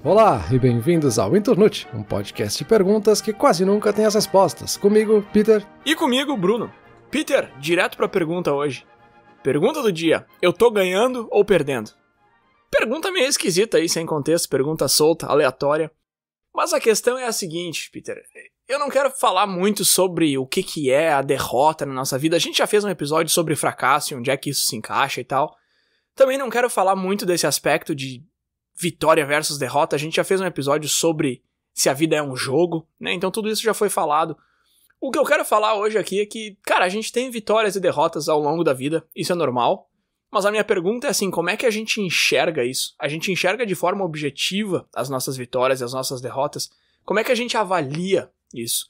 Olá e bem-vindos ao Internute, um podcast de perguntas que quase nunca tem as respostas. Comigo, Peter. E comigo, Bruno. Peter, direto pra pergunta hoje. Pergunta do dia, eu tô ganhando ou perdendo? Pergunta meio esquisita aí, sem contexto, pergunta solta, aleatória. Mas a questão é a seguinte, Peter. Eu não quero falar muito sobre o que é a derrota na nossa vida. A gente já fez um episódio sobre fracasso e onde é que isso se encaixa e tal. Também não quero falar muito desse aspecto de vitória versus derrota. A gente já fez um episódio sobre se a vida é um jogo, né? Então tudo isso já foi falado. O que eu quero falar hoje aqui é que, cara, a gente tem vitórias e derrotas ao longo da vida. Isso é normal. Mas a minha pergunta é assim, como é que a gente enxerga isso? A gente enxerga de forma objetiva as nossas vitórias e as nossas derrotas? Como é que a gente avalia isso?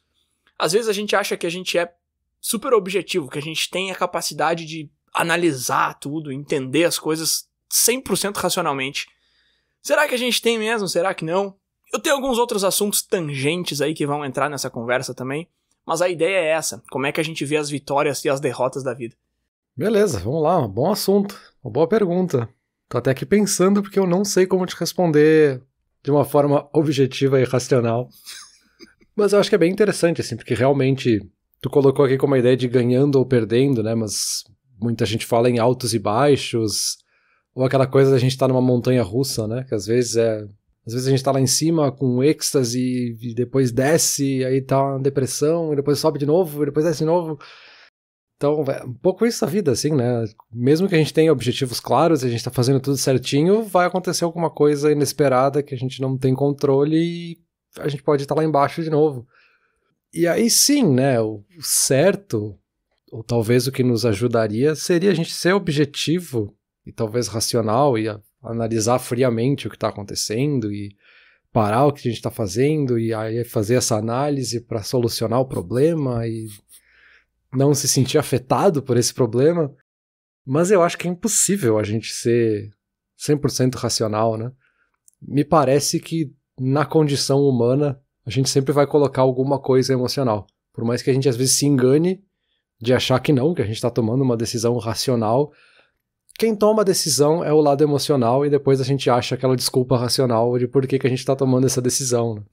Às vezes a gente acha que a gente é super objetivo, que a gente tem a capacidade de analisar tudo, entender as coisas 100% racionalmente. Será que a gente tem mesmo? Será que não? Eu tenho alguns outros assuntos tangentes aí que vão entrar nessa conversa também, mas a ideia é essa, como é que a gente vê as vitórias e as derrotas da vida. Beleza, vamos lá, um bom assunto, uma boa pergunta. Tô até aqui pensando porque eu não sei como te responder de uma forma objetiva e racional. Mas eu acho que é bem interessante, assim, porque realmente tu colocou aqui como a ideia de ganhando ou perdendo, né? Mas muita gente fala em altos e baixos, ou aquela coisa da gente estar numa montanha russa, né? Que às vezes a gente tá lá em cima com êxtase e depois desce, aí tá uma depressão, e depois sobe de novo, e depois desce de novo. Então, é um pouco isso a vida, assim, né? Mesmo que a gente tenha objetivos claros, a gente tá fazendo tudo certinho, vai acontecer alguma coisa inesperada que a gente não tem controle e a gente pode estar lá embaixo de novo. E aí sim, né? O certo, ou talvez o que nos ajudaria, seria a gente ser objetivo e talvez racional e analisar friamente o que está acontecendo e parar o que a gente está fazendo e aí fazer essa análise para solucionar o problema e não se sentir afetado por esse problema. Mas eu acho que é impossível a gente ser 100% racional, né? Me parece que na condição humana a gente sempre vai colocar alguma coisa emocional. Por mais que a gente às vezes se engane de achar que não, que a gente está tomando uma decisão racional, quem toma a decisão é o lado emocional e depois a gente acha aquela desculpa racional de por que a gente tá tomando essa decisão, né?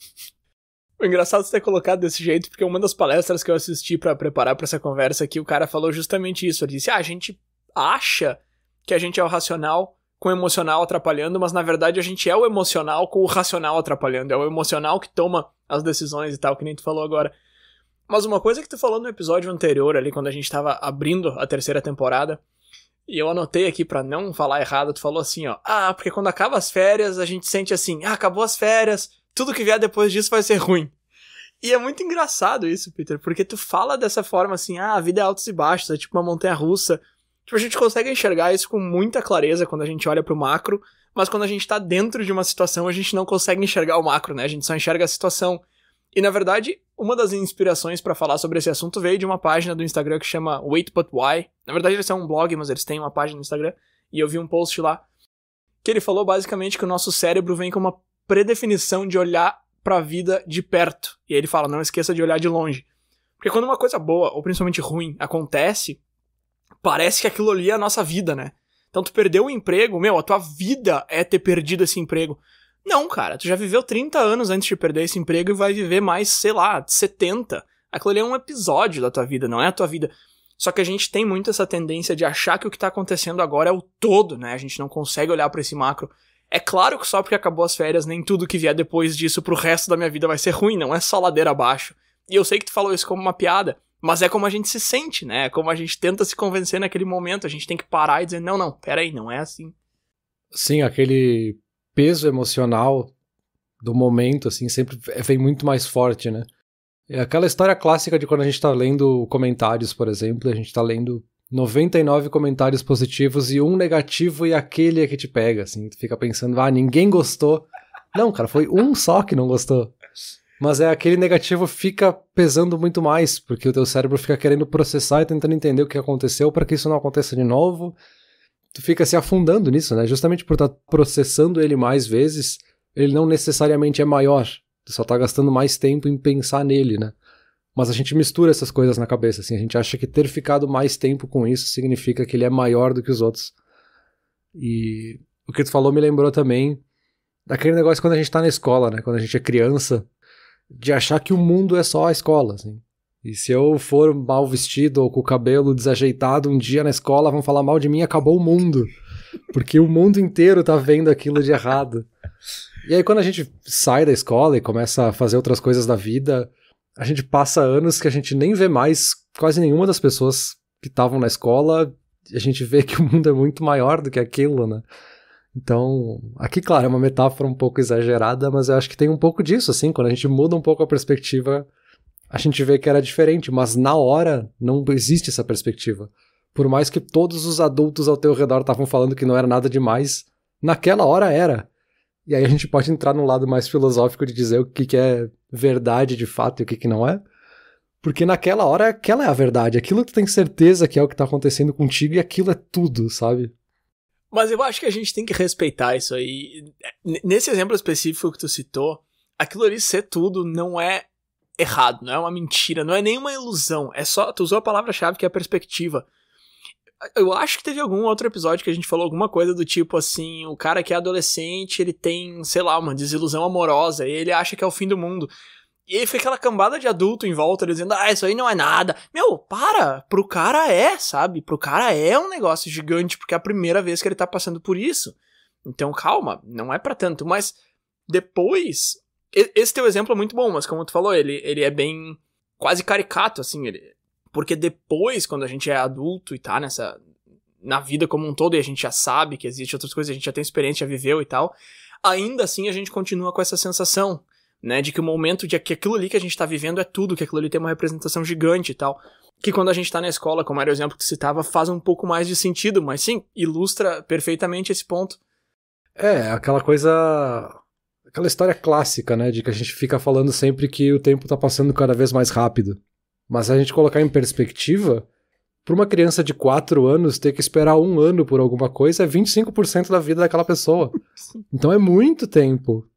O engraçado é você ter colocado desse jeito, porque uma das palestras que eu assisti pra preparar pra essa conversa aqui, o cara falou justamente isso. Ele disse, a gente acha que a gente é o racional com o emocional atrapalhando, mas na verdade a gente é o emocional com o racional atrapalhando. É o emocional que toma as decisões e tal, que nem tu falou agora. Mas uma coisa que tu falou no episódio anterior ali, quando a gente tava abrindo a 3ª temporada, e eu anotei aqui pra não falar errado, tu falou assim, ó, porque quando acaba as férias, a gente sente assim, acabou as férias, tudo que vier depois disso vai ser ruim. E é muito engraçado isso, Peter, porque tu fala dessa forma assim, a vida é altos e baixos, é tipo uma montanha-russa. Tipo, a gente consegue enxergar isso com muita clareza quando a gente olha pro macro, mas quando a gente tá dentro de uma situação, a gente não consegue enxergar o macro, né? A gente só enxerga a situação. E, na verdade, uma das inspirações pra falar sobre esse assunto veio de uma página do Instagram que chama Wait But Why. Na verdade, eles são um blog, mas eles têm uma página no Instagram. E eu vi um post lá que ele falou basicamente que o nosso cérebro vem com uma predefinição de olhar pra vida de perto. E aí ele fala, não esqueça de olhar de longe. Porque quando uma coisa boa, ou principalmente ruim, acontece, parece que aquilo ali é a nossa vida, né? Então tu perdeu o emprego, a tua vida é ter perdido esse emprego. Não, cara, tu já viveu 30 anos antes de perder esse emprego e vai viver mais, sei lá, 70. Aquilo ali é um episódio da tua vida, não é a tua vida. Só que a gente tem muito essa tendência de achar que o que tá acontecendo agora é o todo, né? A gente não consegue olhar pra esse macro. É claro que só porque acabou as férias, nem tudo que vier depois disso pro resto da minha vida vai ser ruim, não é só ladeira abaixo. E eu sei que tu falou isso como uma piada, mas é como a gente se sente, né? É como a gente tenta se convencer naquele momento. A gente tem que parar e dizer, não, peraí, não é assim. Sim, aquele peso emocional do momento, assim, sempre vem muito mais forte, né? É aquela história clássica de quando a gente tá lendo comentários, por exemplo, a gente tá lendo 99 comentários positivos e um negativo e aquele é que te pega, assim, tu fica pensando, ninguém gostou. Não, cara, foi um só que não gostou. Mas aquele negativo fica pesando muito mais, porque o teu cérebro fica querendo processar e tentando entender o que aconteceu para que isso não aconteça de novo. Tu fica se afundando nisso, né? Justamente por estar processando ele mais vezes, ele não necessariamente é maior. Tu só tá gastando mais tempo em pensar nele, né? Mas a gente mistura essas coisas na cabeça, assim. A gente acha que ter ficado mais tempo com isso significa que ele é maior do que os outros. E o que tu falou me lembrou também daquele negócio quando a gente tá na escola, né? Quando a gente é criança, de achar que o mundo é só a escola, assim. E se eu for mal vestido ou com o cabelo desajeitado um dia na escola, vão falar mal de mim, acabou o mundo. Porque o mundo inteiro tá vendo aquilo de errado. E aí quando a gente sai da escola e começa a fazer outras coisas da vida, a gente passa anos que a gente nem vê mais quase nenhuma das pessoas que estavam na escola, e a gente vê que o mundo é muito maior do que aquilo, né? Então, aqui, claro, é uma metáfora um pouco exagerada, mas eu acho que tem um pouco disso, assim, quando a gente muda um pouco a perspectiva, a gente vê que era diferente, mas na hora não existe essa perspectiva. Por mais que todos os adultos ao teu redor estavam falando que não era nada demais, naquela hora era. E aí a gente pode entrar num lado mais filosófico de dizer o que é verdade de fato e o que não é. Porque naquela hora, aquela é a verdade. Aquilo que tu tem certeza que é o que tá acontecendo contigo e aquilo é tudo, sabe? Mas eu acho que a gente tem que respeitar isso aí. Nesse exemplo específico que tu citou, aquilo ali ser tudo não é errado, não é uma mentira, não é nenhuma ilusão. É só, tu usou a palavra-chave que é a perspectiva. Eu acho que teve algum outro episódio que a gente falou alguma coisa do tipo assim, o cara que é adolescente, ele tem, sei lá, uma desilusão amorosa, e ele acha que é o fim do mundo. E aí fica aquela cambada de adulto em volta, dizendo, isso aí não é nada. Meu, para! Pro cara é, sabe? Pro cara é um negócio gigante, porque é a primeira vez que ele tá passando por isso. Então, calma, não é pra tanto. Mas, depois... Esse teu exemplo é muito bom, mas como tu falou, ele é bem... quase caricato, assim, porque depois, quando a gente é adulto e tá na vida como um todo, e a gente já sabe que existe outras coisas, a gente já tem experiência, já viveu e tal, ainda assim a gente continua com essa sensação, né, de que o momento de que aquilo ali que a gente tá vivendo é tudo, que aquilo ali tem uma representação gigante e tal, que quando a gente tá na escola, como era o exemplo que tu citava, faz um pouco mais de sentido, mas sim, ilustra perfeitamente esse ponto. Aquela coisa... aquela história clássica, né, de que a gente fica falando sempre que o tempo tá passando cada vez mais rápido. Mas se a gente colocar em perspectiva, para uma criança de 4 anos ter que esperar 1 ano por alguma coisa é 25% da vida daquela pessoa. Então é muito tempo.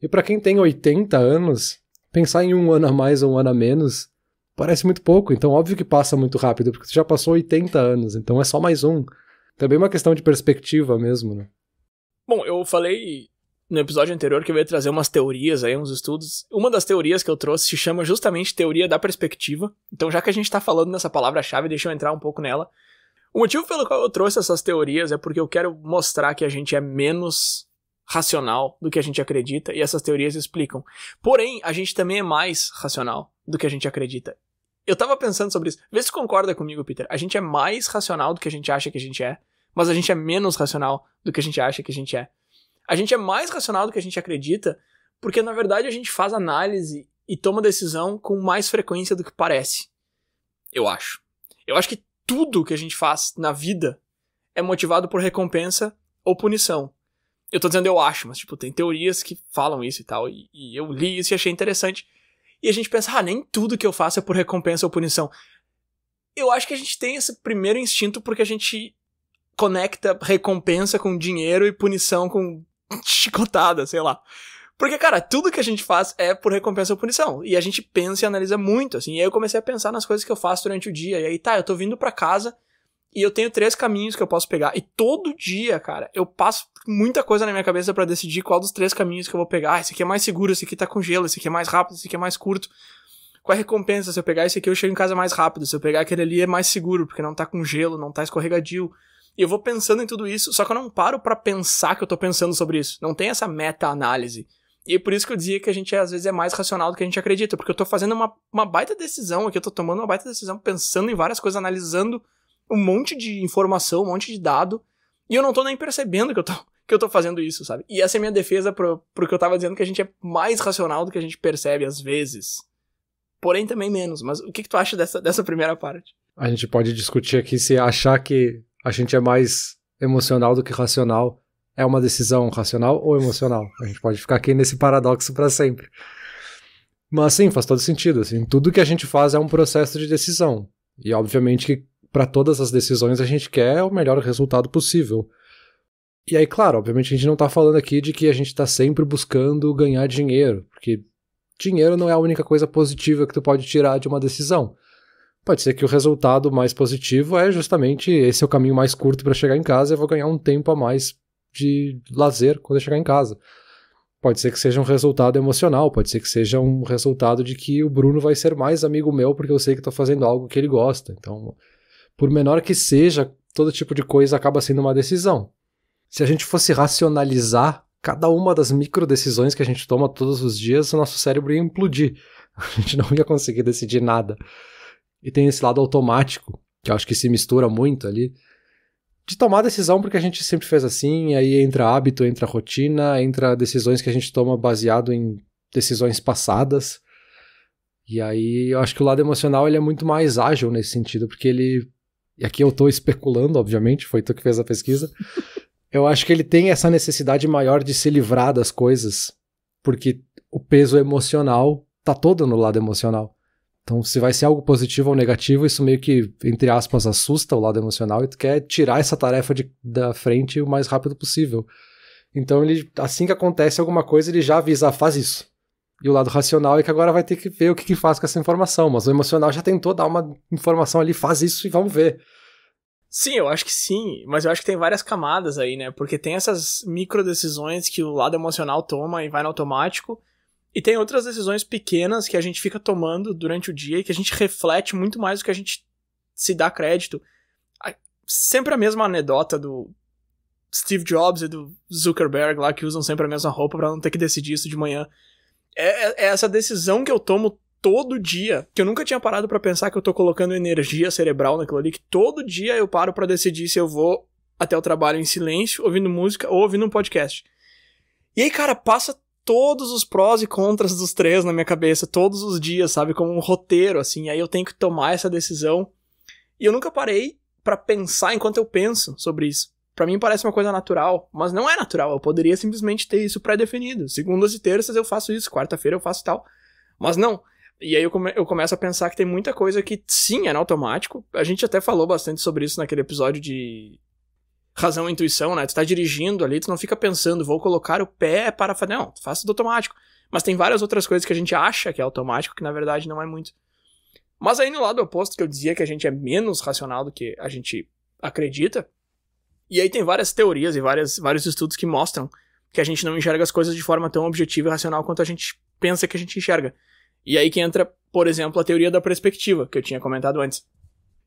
E para quem tem 80 anos, pensar em 1 ano a mais ou 1 ano a menos parece muito pouco. Então óbvio que passa muito rápido, porque tu já passou 80 anos, então é só mais um. Também uma questão de perspectiva mesmo, né? Bom, eu falei no episódio anterior que eu ia trazer umas teorias aí, uns estudos. Uma das teorias que eu trouxe se chama justamente teoria da perspectiva. Então, já que a gente tá falando nessa palavra-chave, deixa eu entrar um pouco nela. O motivo pelo qual eu trouxe essas teorias é porque eu quero mostrar que a gente é menos racional do que a gente acredita, e essas teorias explicam. Porém, a gente também é mais racional do que a gente acredita. Eu tava pensando sobre isso. Vê se tu concorda comigo, Peter. A gente é mais racional do que a gente acha que a gente é, mas a gente é menos racional do que a gente acha que a gente é. A gente é mais racional do que a gente acredita, porque na verdade a gente faz análise e toma decisão com mais frequência do que parece. Eu acho. Eu acho que tudo que a gente faz na vida é motivado por recompensa ou punição. Eu tô dizendo eu acho, mas tipo, tem teorias que falam isso e tal, e eu li isso e achei interessante. E a gente pensa, nem tudo que eu faço é por recompensa ou punição. Eu acho que a gente tem esse primeiro instinto porque a gente conecta recompensa com dinheiro e punição com chicotada, sei lá. Porque, cara, tudo que a gente faz é por recompensa ou punição. E a gente pensa e analisa muito, assim. E aí eu comecei a pensar nas coisas que eu faço durante o dia. E aí, eu tô vindo pra casa e eu tenho 3 caminhos que eu posso pegar. E todo dia, cara, eu passo muita coisa na minha cabeça pra decidir qual dos 3 caminhos que eu vou pegar. Esse aqui é mais seguro, esse aqui tá com gelo, esse aqui é mais rápido, esse aqui é mais curto. Qual é a recompensa? Se eu pegar esse aqui, eu chego em casa mais rápido. Se eu pegar aquele ali, é mais seguro, porque não tá com gelo, não tá escorregadio. E eu vou pensando em tudo isso, só que eu não paro pra pensar que eu tô pensando sobre isso. Não tem essa meta-análise. E é por isso que eu dizia que a gente, às vezes, é mais racional do que a gente acredita. Porque eu tô fazendo uma baita decisão aqui, eu tô tomando uma baita decisão, pensando em várias coisas, analisando um monte de informação, um monte de dado, e eu não tô nem percebendo que eu tô fazendo isso, sabe? E essa é a minha defesa pro que eu tava dizendo, que a gente é mais racional do que a gente percebe, às vezes. Porém, também menos. Mas o que tu acha dessa primeira parte? A gente pode discutir aqui se achar que a gente é mais emocional do que racional é uma decisão racional ou emocional. A gente pode ficar aqui nesse paradoxo para sempre. Mas sim, faz todo sentido. Assim, tudo que a gente faz é um processo de decisão. E obviamente que para todas as decisões a gente quer o melhor resultado possível. E aí, claro, obviamente a gente não tá falando aqui de que a gente tá sempre buscando ganhar dinheiro, porque dinheiro não é a única coisa positiva que tu pode tirar de uma decisão. Pode ser que o resultado mais positivo é justamente esse é o caminho mais curto para chegar em casa e eu vou ganhar um tempo a mais de lazer quando eu chegar em casa. Pode ser que seja um resultado emocional, pode ser que seja um resultado de que o Bruno vai ser mais amigo meu porque eu sei que estou fazendo algo que ele gosta. Então, por menor que seja, todo tipo de coisa acaba sendo uma decisão. Se a gente fosse racionalizar cada uma das micro decisões que a gente toma todos os dias, o nosso cérebro ia implodir. A gente não ia conseguir decidir nada. E tem esse lado automático, que eu acho que se mistura muito ali, de tomar decisão porque a gente sempre fez assim, e aí entra hábito, entra rotina, entra decisões que a gente toma baseado em decisões passadas. E aí eu acho que o lado emocional ele é muito mais ágil nesse sentido, porque ele... E aqui eu tô especulando, obviamente, foi tu que fez a pesquisa. Eu acho que ele tem essa necessidade maior de se livrar das coisas, porque o peso emocional tá todo no lado emocional. Então, se vai ser algo positivo ou negativo, isso meio que, entre aspas, assusta o lado emocional e tu quer tirar essa tarefa da frente o mais rápido possível. Então, ele, assim que acontece alguma coisa, ele já avisa, faz isso. E o lado racional é que agora vai ter que ver o que faz com essa informação, mas o emocional já tentou dar uma informação ali, faz isso e vamos ver. Sim, eu acho que sim, mas eu acho que tem várias camadas aí, né? Porque tem essas micro decisões que o lado emocional toma e vai no automático, e tem outras decisões pequenas que a gente fica tomando durante o dia e que a gente reflete muito mais do que a gente se dá crédito. Sempre a mesma anedota do Steve Jobs e do Zuckerberg lá, que usam sempre a mesma roupa pra não ter que decidir isso de manhã. É essa decisão que eu tomo todo dia, que eu nunca tinha parado pra pensar que eu tô colocando energia cerebral naquilo ali, que todo dia eu paro pra decidir se eu vou até o trabalho em silêncio, ouvindo música ou ouvindo um podcast. E aí, cara, passa todos os prós e contras dos três na minha cabeça, todos os dias, sabe, como um roteiro, assim, aí eu tenho que tomar essa decisão, e eu nunca parei pra pensar enquanto eu penso sobre isso. Pra mim parece uma coisa natural, mas não é natural, eu poderia simplesmente ter isso pré-definido, segundas e terças eu faço isso, quarta-feira eu faço tal, mas não. E aí eu começo a pensar que tem muita coisa que sim, é no automático, a gente até falou bastante sobre isso naquele episódio de razão e intuição, né? Tu tá dirigindo ali, tu não fica pensando, vou colocar o pé para fazer... Não, tu faz tudo automático. Mas tem várias outras coisas que a gente acha que é automático, que na verdade não é muito. Mas aí no lado oposto, que eu dizia que a gente é menos racional do que a gente acredita, e aí tem várias teorias e vários estudos que mostram que a gente não enxerga as coisas de forma tão objetiva e racional quanto a gente pensa que a gente enxerga. E aí que entra, por exemplo, a teoria da perspectiva, que eu tinha comentado antes,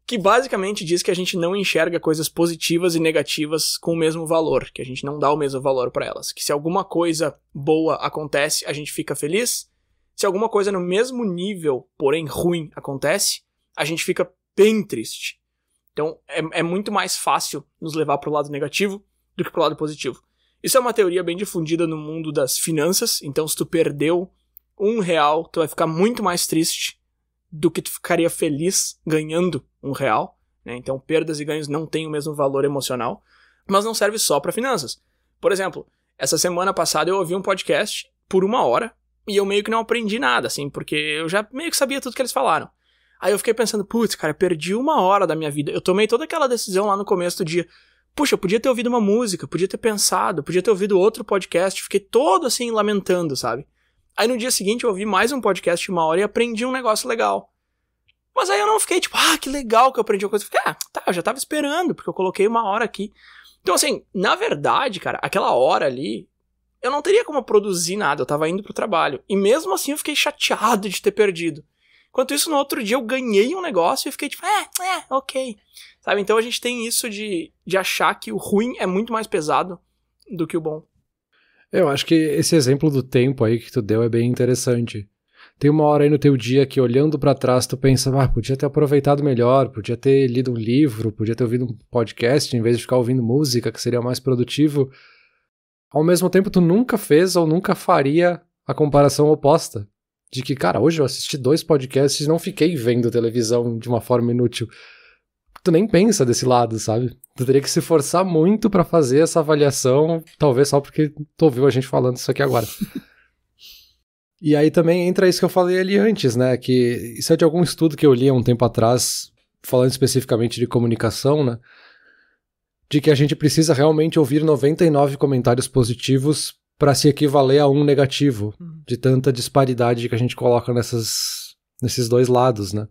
que basicamente diz que a gente não enxerga coisas positivas e negativas com o mesmo valor, que a gente não dá o mesmo valor para elas, que se alguma coisa boa acontece, a gente fica feliz, se alguma coisa no mesmo nível, porém ruim, acontece, a gente fica bem triste. Então é muito mais fácil nos levar pro lado negativo do que pro lado positivo. Isso é uma teoria bem difundida no mundo das finanças, então se tu perdeu R$1, tu vai ficar muito mais triste do que tu ficaria feliz ganhando R$1, né? Então perdas e ganhos não têm o mesmo valor emocional, mas não serve só para finanças. Por exemplo, essa semana passada eu ouvi um podcast por 1 hora e eu meio que não aprendi nada, assim, porque eu já meio que sabia tudo que eles falaram. Aí eu fiquei pensando, putz, cara, eu perdi 1 hora da minha vida. Eu tomei toda aquela decisão lá no começo do dia. Puxa, eu podia ter ouvido uma música, podia ter pensado, podia ter ouvido outro podcast. Fiquei todo assim lamentando, sabe? Aí no dia seguinte eu ouvi mais um podcast de 1 hora e aprendi um negócio legal. Mas aí eu não fiquei tipo, que legal que eu aprendi uma coisa. Eu fiquei, tá, eu já tava esperando, porque eu coloquei 1 hora aqui. Então assim, na verdade, cara, aquela hora ali, eu não teria como produzir nada, eu tava indo pro trabalho. E mesmo assim eu fiquei chateado de ter perdido. Enquanto isso, no outro dia eu ganhei um negócio e fiquei tipo, ok. Sabe, então a gente tem isso de achar que o ruim é muito mais pesado do que o bom. Eu acho que esse exemplo do tempo aí que tu deu é bem interessante. Tem uma hora aí no teu dia que olhando pra trás tu pensa, podia ter aproveitado melhor, podia ter lido um livro, podia ter ouvido um podcast em vez de ficar ouvindo música, que seria mais produtivo. Ao mesmo tempo tu nunca fez ou nunca faria a comparação oposta. De que, cara, hoje eu assisti 2 podcasts e não fiquei vendo televisão de uma forma inútil. Tu nem pensa desse lado, sabe? Tu teria que se forçar muito pra fazer essa avaliação, talvez só porque tu ouviu a gente falando isso aqui agora. E aí também entra isso que eu falei ali antes, né? Que isso é de algum estudo que eu li há um tempo atrás, falando especificamente de comunicação, né? De que a gente precisa realmente ouvir 99 comentários positivos para se equivaler a um negativo, de tanta disparidade que a gente coloca nesses 2 lados, né?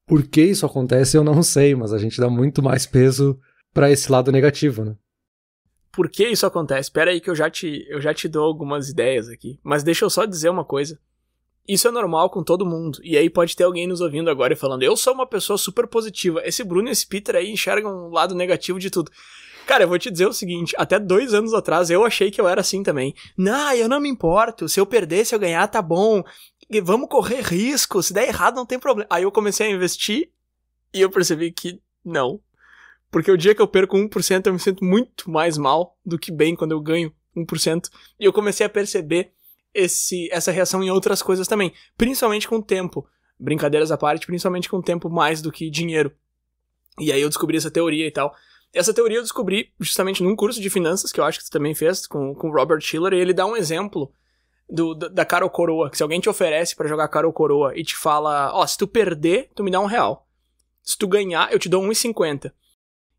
Por que isso acontece eu não sei, mas a gente dá muito mais peso para esse lado negativo, né? por que isso acontece. Espera aí que eu já te dou algumas ideias aqui. Mas deixa eu só dizer uma coisa. Isso é normal com todo mundo. E aí pode ter alguém nos ouvindo agora e falando, eu sou uma pessoa super positiva. Esse Bruno e esse Peter aí enxergam um lado negativo de tudo. Cara, eu vou te dizer o seguinte, até 2 anos atrás eu achei que eu era assim também. Não, eu não me importo, se eu perder, se eu ganhar, tá bom. Vamos correr risco, se der errado não tem problema. Aí eu comecei a investir e eu percebi que não. Porque o dia que eu perco 1% eu me sinto muito mais mal do que bem quando eu ganho 1%. E eu comecei a perceber essa reação em outras coisas também. Principalmente com o tempo. Brincadeiras à parte, principalmente com o tempo mais do que dinheiro. E aí eu descobri essa teoria e tal. Essa teoria eu descobri justamente num curso de finanças, que eu acho que você também fez, com o Robert Shiller, e ele dá um exemplo da cara ou coroa, que se alguém te oferece pra jogar cara ou coroa e te fala, se tu perder, tu me dá R$1. Se tu ganhar, eu te dou 1,50.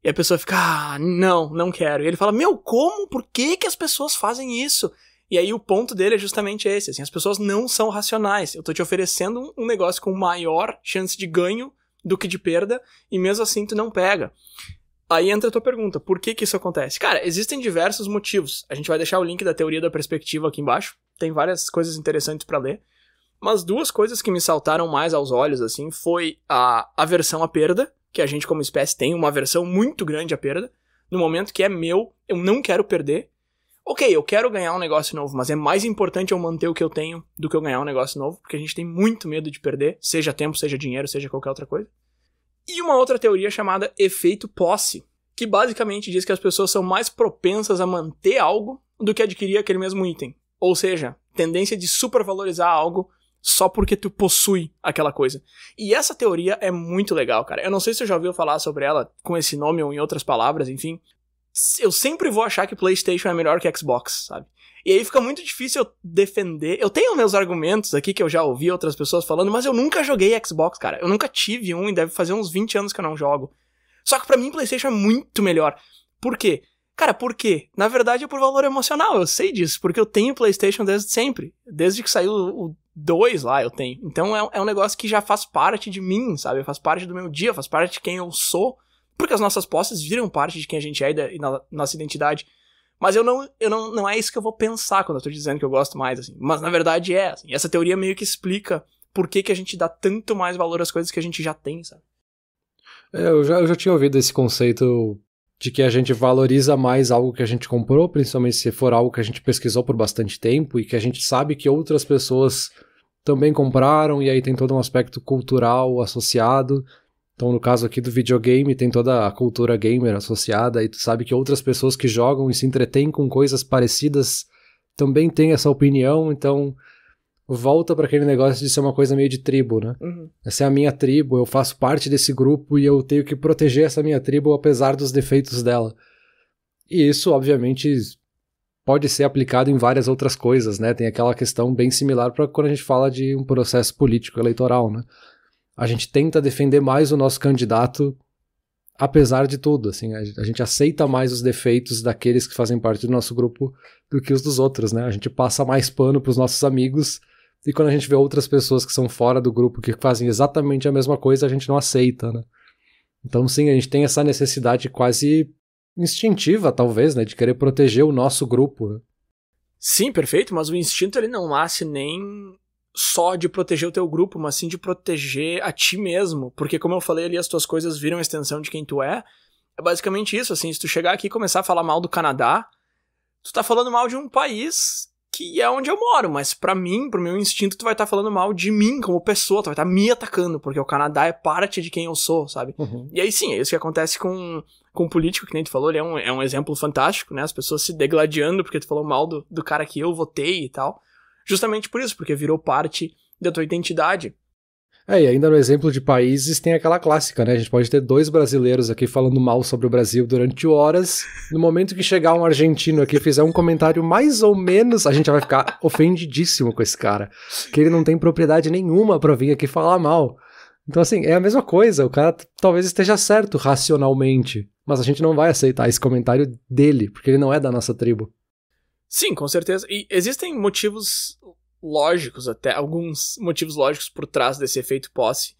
E a pessoa fica, não quero. E ele fala, como? Por que as pessoas fazem isso? E aí o ponto dele é justamente esse, assim, as pessoas não são racionais. Eu tô te oferecendo um negócio com maior chance de ganho do que de perda, e mesmo assim tu não pega. Aí entra a tua pergunta, por que isso acontece? Cara, existem diversos motivos. A gente vai deixar o link da teoria da perspectiva aqui embaixo. Tem várias coisas interessantes pra ler. Mas 2 coisas que me saltaram mais aos olhos, assim, foi a aversão à perda, que a gente como espécie tem uma aversão muito grande à perda. No momento que é meu, eu não quero perder. Ok, eu quero ganhar um negócio novo, mas é mais importante eu manter o que eu tenho do que eu ganhar um negócio novo, porque a gente tem muito medo de perder, seja tempo, seja dinheiro, seja qualquer outra coisa. E uma outra teoria chamada efeito posse, que basicamente diz que as pessoas são mais propensas a manter algo do que adquirir aquele mesmo item. Ou seja, tendência de supervalorizar algo só porque tu possui aquela coisa. E essa teoria é muito legal, cara. Eu não sei se você já ouviu falar sobre ela com esse nome ou em outras palavras, enfim. Eu sempre vou achar que PlayStation é melhor que Xbox, sabe? E aí fica muito difícil eu defender. Eu tenho meus argumentos aqui que eu já ouvi outras pessoas falando, mas eu nunca joguei Xbox, cara. Eu nunca tive um e deve fazer uns 20 anos que eu não jogo. Só que pra mim PlayStation é muito melhor. Por quê? Cara, por quê? Na verdade é por valor emocional, eu sei disso, porque eu tenho PlayStation desde sempre. Desde que saiu o 2 lá eu tenho. Então é um negócio que já faz parte de mim, sabe? Faz parte do meu dia, faz parte de quem eu sou. Porque as nossas posses viram parte de quem a gente é e da nossa identidade. Mas não é isso que eu vou pensar quando eu tô dizendo que eu gosto mais, assim. Mas na verdade é, assim. Essa teoria meio que explica por que a gente dá tanto mais valor às coisas que a gente já tem, sabe? Eu já tinha ouvido esse conceito de que a gente valoriza mais algo que a gente comprou, principalmente se for algo que a gente pesquisou por bastante tempo e que a gente sabe que outras pessoas também compraram, e aí tem todo um aspecto cultural associado. Então, no caso aqui do videogame, tem toda a cultura gamer associada, e tu sabe que outras pessoas que jogam e se entretêm com coisas parecidas também têm essa opinião, então volta para aquele negócio de ser uma coisa meio de tribo, né? Uhum. Essa é a minha tribo, eu faço parte desse grupo e eu tenho que proteger essa minha tribo apesar dos defeitos dela. E isso, obviamente, pode ser aplicado em várias outras coisas, né? Tem aquela questão bem similar para quando a gente fala de um processo político eleitoral, né? A gente tenta defender mais o nosso candidato apesar de tudo, assim, a gente aceita mais os defeitos daqueles que fazem parte do nosso grupo do que os dos outros, né? A gente passa mais pano pros nossos amigos, e quando a gente vê outras pessoas que são fora do grupo que fazem exatamente a mesma coisa, a gente não aceita, né? Então sim, a gente tem essa necessidade quase instintiva, talvez, né? De querer proteger o nosso grupo, né? Sim, perfeito, mas o instinto ele não nasce nem só de proteger o teu grupo, mas sim de proteger a ti mesmo, porque como eu falei ali, as tuas coisas viram a extensão de quem tu é basicamente isso, assim, se tu chegar aqui e começar a falar mal do Canadá, tu tá falando mal de um país que é onde eu moro, mas pra mim, pro meu instinto, tu vai estar falando mal de mim como pessoa, tu vai estar me atacando, porque o Canadá é parte de quem eu sou, sabe? Uhum. E aí sim, é isso que acontece com o político, que nem tu falou, ele é um exemplo fantástico, né? As pessoas se degladiando porque tu falou mal do cara que eu votei e tal. Justamente por isso, porque virou parte da tua identidade. E ainda no exemplo de países tem aquela clássica, né? A gente pode ter 2 brasileiros aqui falando mal sobre o Brasil durante horas. No momento que chegar um argentino aqui e fizer um comentário mais ou menos, a gente já vai ficar ofendidíssimo com esse cara. Que ele não tem propriedade nenhuma pra vir aqui falar mal. Então, assim, é a mesma coisa. O cara talvez esteja certo racionalmente, mas a gente não vai aceitar esse comentário dele, porque ele não é da nossa tribo. Sim, com certeza. E existem motivos lógicos, até alguns motivos lógicos por trás desse efeito posse.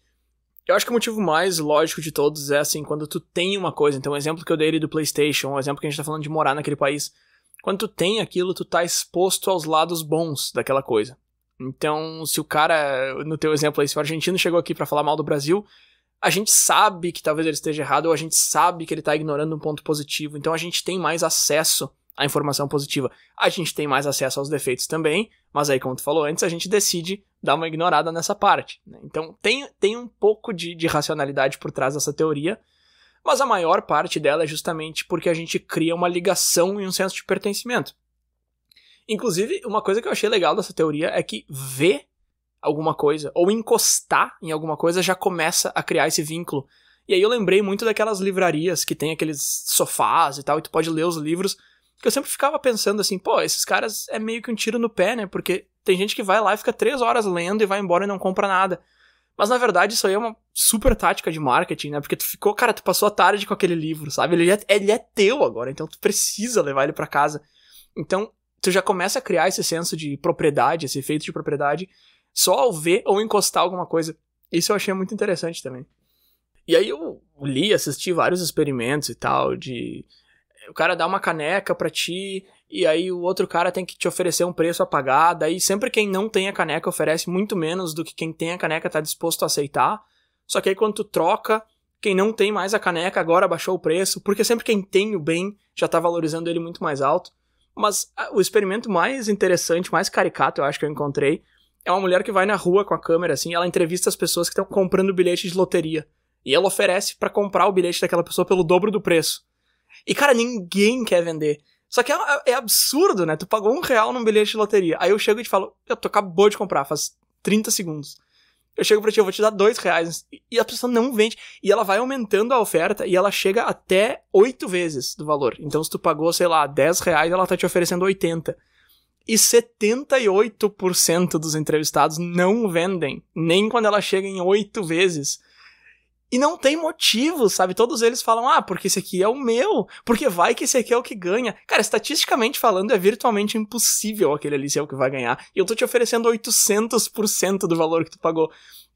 Eu acho que o motivo mais lógico de todos é assim, quando tu tem uma coisa, então o exemplo que eu dei ali do PlayStation, o exemplo que a gente tá falando de morar naquele país, quando tu tem aquilo, tu tá exposto aos lados bons daquela coisa. Então, se o cara, no teu exemplo aí, se o argentino chegou aqui pra falar mal do Brasil, a gente sabe que talvez ele esteja errado, ou a gente sabe que ele tá ignorando um ponto positivo, então a gente tem mais acesso à informação positiva. A gente tem mais acesso aos defeitos também, mas aí, como tu falou antes, a gente decide dar uma ignorada nessa parte, né? Então, tem um pouco de racionalidade por trás dessa teoria, mas a maior parte dela é justamente porque a gente cria uma ligação e um senso de pertencimento. Inclusive, uma coisa que eu achei legal dessa teoria é que ver alguma coisa, ou encostar em alguma coisa, já começa a criar esse vínculo. E aí eu lembrei muito daquelas livrarias que tem aqueles sofás e tal, e tu pode ler os livros, que eu sempre ficava pensando assim, pô, esses caras é meio que um tiro no pé, né? Porque tem gente que vai lá e fica 3 horas lendo e vai embora e não compra nada. Mas na verdade isso aí é uma super tática de marketing, né? Porque tu passou a tarde com aquele livro, sabe? Ele é teu agora, então tu precisa levar ele pra casa. Então, tu já começa a criar esse senso de propriedade, esse efeito de propriedade, só ao ver ou encostar alguma coisa. Isso eu achei muito interessante também. E aí eu assisti vários experimentos e tal, de o cara dá uma caneca pra ti, e aí o outro cara tem que te oferecer um preço a pagar, daí sempre quem não tem a caneca oferece muito menos do que quem tem a caneca tá disposto a aceitar, só que aí quando tu troca, quem não tem mais a caneca agora baixou o preço, porque sempre quem tem o bem já tá valorizando ele muito mais alto. Mas o experimento mais interessante, mais caricato, eu acho que eu encontrei, é uma mulher que vai na rua com a câmera, assim, ela entrevista as pessoas que estão comprando bilhete de loteria. E ela oferece pra comprar o bilhete daquela pessoa pelo dobro do preço. E, cara, ninguém quer vender. Só que é absurdo, né? Tu pagou R$1 num bilhete de loteria. Aí eu chego e te falo, tu acabou de comprar, faz 30 segundos. Eu chego pra ti, eu vou te dar R$2. E a pessoa não vende. E ela vai aumentando a oferta e ela chega até 8 vezes do valor. Então se tu pagou, sei lá, R$10, ela tá te oferecendo 80. E 78% dos entrevistados não vendem. Nem quando ela chega em 8 vezes. E não tem motivo, sabe? Todos eles falam, porque esse aqui é o meu. Porque vai que esse aqui é o que ganha. Cara, estatisticamente falando, é virtualmente impossível aquele ali ser o que vai ganhar. E eu tô te oferecendo 800% do valor que tu pagou.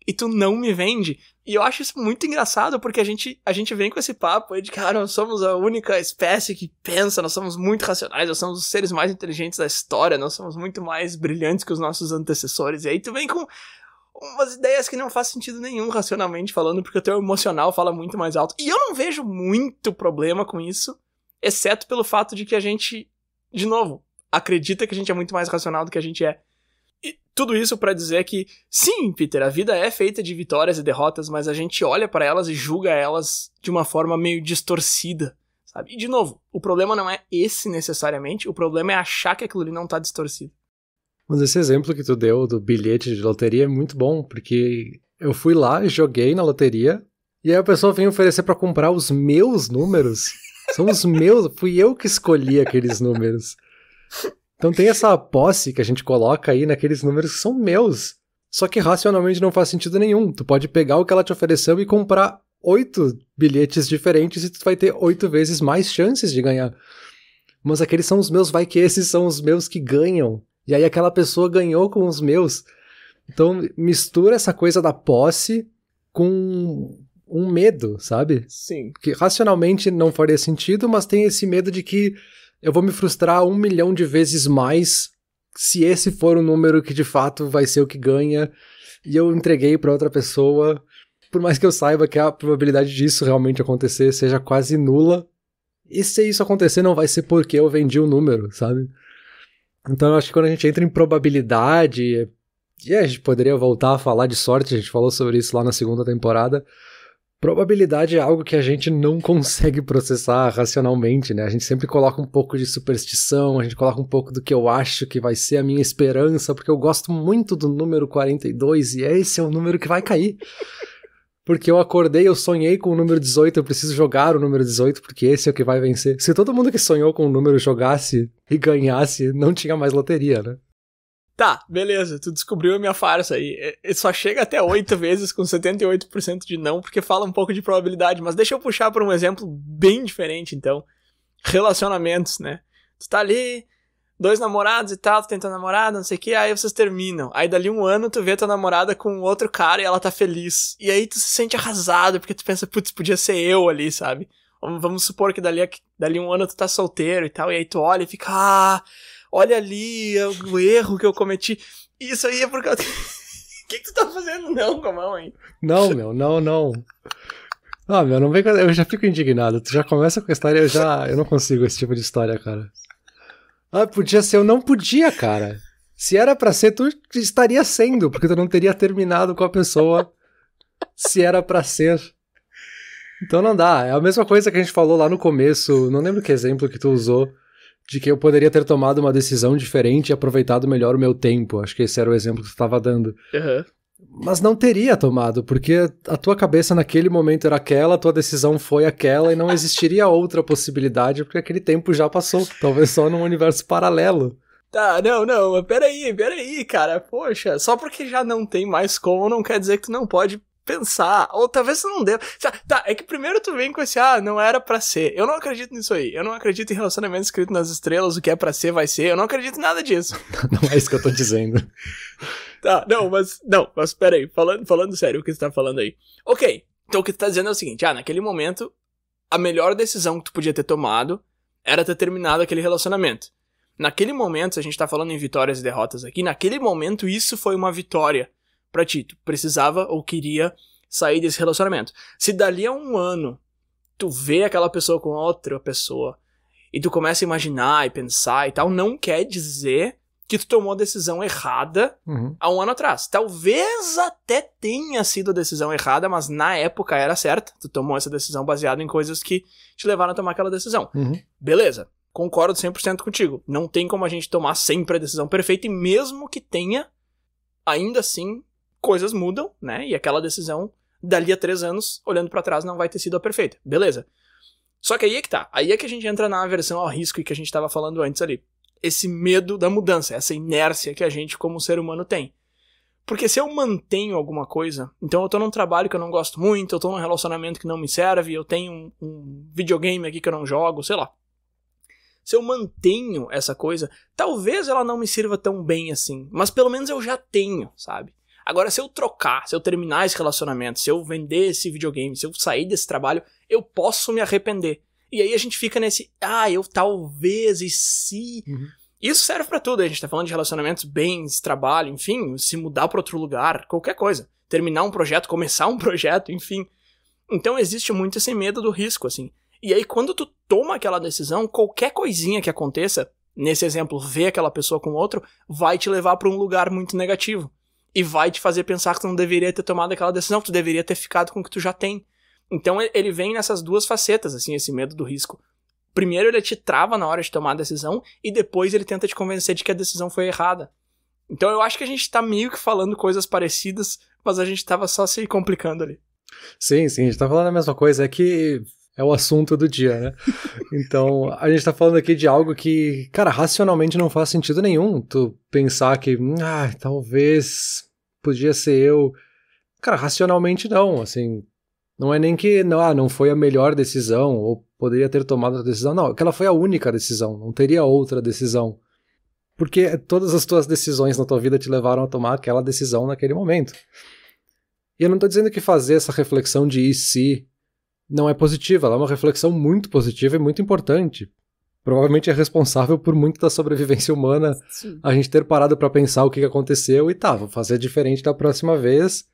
E tu não me vende. E eu acho isso muito engraçado, porque a gente vem com esse papo aí de que, nós somos a única espécie que pensa, nós somos muito racionais, nós somos os seres mais inteligentes da história, nós somos muito mais brilhantes que os nossos antecessores. E aí tu vem com umas ideias que não faz sentido nenhum racionalmente falando, porque o teu emocional fala muito mais alto. E eu não vejo muito problema com isso, exceto pelo fato de que a gente, de novo, acredita que a gente é muito mais racional do que a gente é. E tudo isso pra dizer que, sim, Peter, a vida é feita de vitórias e derrotas, mas a gente olha pra elas e julga elas de uma forma meio distorcida, sabe? E, de novo, o problema não é esse necessariamente, o problema é achar que aquilo ali não tá distorcido. Mas esse exemplo que tu deu do bilhete de loteria é muito bom, porque eu fui lá, joguei na loteria, e aí a pessoa vem oferecer pra comprar os meus números. São os meus, fui eu que escolhi aqueles números. Então tem essa posse que a gente coloca aí naqueles números que são meus. Só que racionalmente não faz sentido nenhum. Tu pode pegar o que ela te ofereceu e comprar 8 bilhetes diferentes e tu vai ter 8 vezes mais chances de ganhar. Mas aqueles são os meus, vai que esses são os meus que ganham. E aí aquela pessoa ganhou com os meus. Então mistura essa coisa da posse com um medo, sabe? Sim. Que racionalmente não faria sentido, mas tem esse medo de que eu vou me frustrar 1 milhão de vezes mais se esse for o número que de fato vai ser o que ganha e eu entreguei para outra pessoa. Por mais que eu saiba que a probabilidade disso realmente acontecer seja quase nula. E se isso acontecer não vai ser porque eu vendi o número, sabe? Então eu acho que quando a gente entra em probabilidade, e a gente poderia voltar a falar de sorte, a gente falou sobre isso lá na 2ª temporada, probabilidade é algo que a gente não consegue processar racionalmente, né? A gente sempre coloca um pouco de superstição, a gente coloca um pouco do que eu acho que vai ser a minha esperança, porque eu gosto muito do número 42 e esse é o número que vai cair. Porque eu acordei, eu sonhei com o número 18, eu preciso jogar o número 18, porque esse é o que vai vencer. Se todo mundo que sonhou com o número jogasse e ganhasse, não tinha mais loteria, né? Tá, beleza, tu descobriu a minha farsa aí. Só chega até 8 vezes com 78% de não, porque fala um pouco de probabilidade. Mas deixa eu puxar por um exemplo bem diferente, então. Relacionamentos, né? Tu tá ali, dois namorados e tal, tu tem tua namorada, não sei o que, aí vocês terminam. Aí dali um ano tu vê tua namorada com outro cara e ela tá feliz. E aí tu se sente arrasado, porque tu pensa, putz, podia ser eu ali, sabe? Vamos supor que dali um ano tu tá solteiro e tal, e aí tu olha e fica, olha ali o erro que eu cometi. Isso aí é por causa... O que tu tá fazendo não com a mão aí? Não, meu, não. Ah, meu, não vem com... Eu já fico indignado. Tu já começa com a história, eu não consigo esse tipo de história, cara. Podia ser, eu não podia, cara. Se era pra ser, tu estaria sendo, porque tu não teria terminado com a pessoa se era pra ser. Então não dá. É a mesma coisa que a gente falou lá no começo, não lembro que exemplo que tu usou, de que eu poderia ter tomado uma decisão diferente e aproveitado melhor o meu tempo. Acho que esse era o exemplo que tu estava dando. Uhum. Mas não teria tomado, porque a tua cabeça naquele momento era aquela, a tua decisão foi aquela e não existiria outra possibilidade, porque aquele tempo já passou. Talvez só num universo paralelo. Tá, não, mas peraí, cara. Poxa, só porque já não tem mais como, não quer dizer que tu não pode pensar, ou talvez tu não deva. Tá, é que primeiro tu vem com esse, não era pra ser. Eu não acredito nisso aí. Eu não acredito em relacionamento escrito nas estrelas, o que é pra ser vai ser. Eu não acredito em nada disso. Não é isso que eu tô dizendo. Tá, mas peraí, falando sério o que você tá falando aí. Ok, então o que tu tá dizendo é o seguinte, naquele momento, a melhor decisão que tu podia ter tomado era ter terminado aquele relacionamento. Naquele momento, se a gente tá falando em vitórias e derrotas aqui, naquele momento isso foi uma vitória pra ti. Tu precisava ou queria sair desse relacionamento. Se dali a um ano tu vê aquela pessoa com outra pessoa e tu começa a imaginar e pensar e tal, não quer dizer que tu tomou a decisão errada há um ano atrás. Talvez até tenha sido a decisão errada, mas na época era certa. Tu tomou essa decisão baseada em coisas que te levaram a tomar aquela decisão. Beleza, concordo 100% contigo. Não tem como a gente tomar sempre a decisão perfeita, e mesmo que tenha, ainda assim, coisas mudam, né? E aquela decisão, dali a 3 anos, olhando pra trás, não vai ter sido a perfeita. Beleza. Só que aí é que tá. Aí é que a gente entra na aversão ao risco que a gente tava falando antes ali. Esse medo da mudança, essa inércia que a gente como ser humano tem. Porque se eu mantenho alguma coisa, então eu tô num trabalho que eu não gosto muito, eu tô num relacionamento que não me serve, eu tenho um videogame aqui que eu não jogo, sei lá. Se eu mantenho essa coisa, talvez ela não me sirva tão bem assim, mas pelo menos eu já tenho, sabe? Agora, se eu trocar, se eu terminar esse relacionamento, se eu vender esse videogame, se eu sair desse trabalho, eu posso me arrepender. E aí a gente fica nesse, eu talvez, e se... Isso serve pra tudo, a gente tá falando de relacionamentos, bens, trabalho, enfim, se mudar pra outro lugar, qualquer coisa. Terminar um projeto, começar um projeto, enfim. Então existe muito esse medo do risco, assim. E aí quando tu toma aquela decisão, qualquer coisinha que aconteça, nesse exemplo, ver aquela pessoa com outro, vai te levar pra um lugar muito negativo. E vai te fazer pensar que tu não deveria ter tomado aquela decisão, que tu deveria ter ficado com o que tu já tem. Então ele vem nessas duas facetas, assim, esse medo do risco. Primeiro ele te trava na hora de tomar a decisão, e depois ele tenta te convencer de que a decisão foi errada. Então eu acho que a gente tá meio que falando coisas parecidas, mas a gente tava só se complicando ali. Sim, a gente tá falando a mesma coisa, é que é o assunto do dia, né? Então, a gente tá falando aqui de algo que, cara, racionalmente não faz sentido nenhum. Tu pensar que, talvez podia ser eu. Cara, racionalmente não, assim, não é nem que não foi a melhor decisão, ou poderia ter tomado outra decisão. Não, aquela foi a única decisão, não teria outra decisão. Porque todas as tuas decisões na tua vida te levaram a tomar aquela decisão naquele momento. E eu não tô dizendo que fazer essa reflexão de e se não é positiva, ela é uma reflexão muito positiva e muito importante. Provavelmente é responsável por muito da sobrevivência humana. Sim. A gente ter parado pra pensar o que aconteceu e vou fazer diferente da próxima vez,